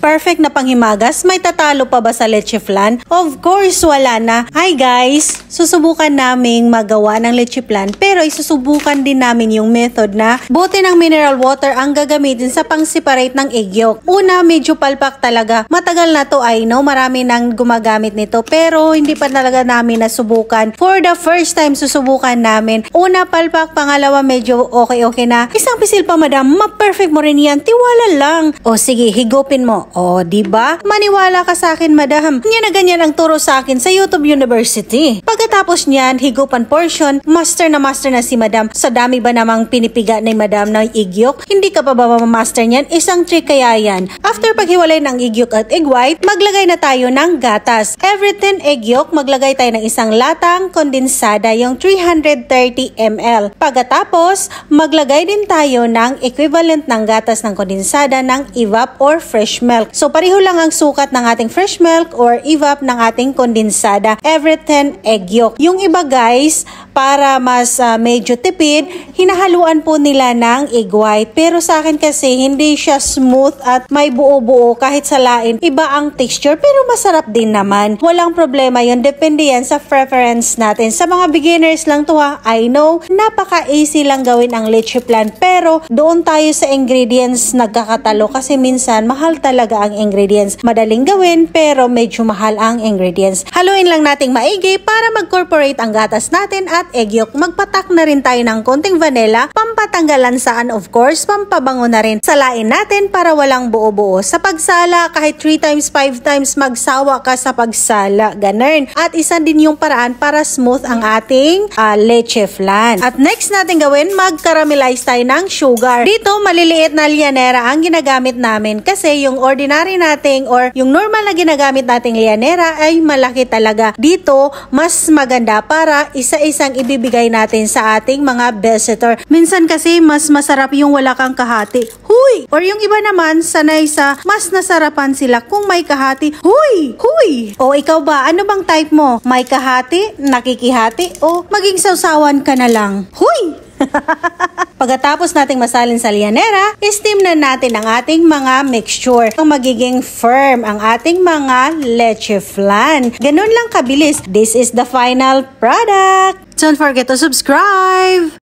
Perfect na panghimagas, may tatalo pa ba sa leche flan? Of course, wala na. Hi guys! Susubukan naming magawa ng leche flan pero isusubukan din namin yung method na bote ng mineral water ang gagamitin sa pang-separate ng egg yolk. Una, medyo palpak talaga. Matagal na to, I know, marami nang gumagamit nito pero hindi pa talaga namin nasubukan. For the first time, susubukan namin. Una, palpak. Pangalawa, medyo okay na. Isang pisil pa, madam. Ma-perfect mo rin yan. Tiwala lang. O sige, higupin mo. O, diba? Maniwala ka sa akin, madam. Yan na ganyan ang turo sa akin sa YouTube University. Pagkatapos niyan, higupan portion, master na si madam. Sa dami ba namang pinipiga ni madam ng egg yolk? Hindi ka pa ba master niyan? Isang trick kaya yan. After paghiwalay ng egg yolk at egg white, maglagay na tayo ng gatas. Every 10 egg yolk, maglagay tayo ng isang latang kondensada, yung 330 ml. Pagkatapos, maglagay din tayo ng equivalent ng gatas ng kondensada ng evap or fresh milk. So, pareho lang ang sukat ng ating fresh milk or evap ng ating kondensada. Every 10 egg yolk. Yung iba guys, para mas medyo tipid, hinahaluan po nila ng egg white. Pero sa akin kasi, hindi siya smooth at may buo-buo kahit salain. Iba ang texture pero masarap din naman. Walang problema yun. Depende yan sa preference natin. Sa mga beginners lang to ha, I know, napaka-easy lang gawin ang leche flan. Pero doon tayo sa ingredients nagkakatalo kasi minsan mahal talaga ang ingredients. Madaling gawin pero medyo mahal ang ingredients. Haluin lang nating maigi para mag-corporate ang gatas natin at egg yolk. Magpatak na rin tayo ng konting vanilla, pampatanggalan saan of course, pampabango na rin. Salain natin para walang buo-buo. Sa pagsala, kahit 3 times, 5 times, magsawa ka sa pagsala. Ganun. At isa din yung paraan para smooth ang ating leche flan. At next natin gawin, mag-caramelize tayo ng sugar. Dito, maliliit na lianera ang ginagamit namin kasi yung ordinary nating or yung normal na ginagamit nating lianera ay malaki talaga. Dito, mas maganda para isa-isang ibibigay natin sa ating mga visitor. Minsan kasi mas masarap yung wala kang kahati. Huy! Or yung iba naman, sanay sa mas nasarapan sila kung may kahati. Huy! Huy! O ikaw ba, ano bang type mo? May kahati? Nakikihati? O maging sausawan ka na lang? Huy! Pagkatapos nating masalin sa lianera, steam na natin ang ating mga mixture. Ang magiging firm ang ating mga leche flan. Ganun lang kabilis. This is the final product. Don't forget to subscribe!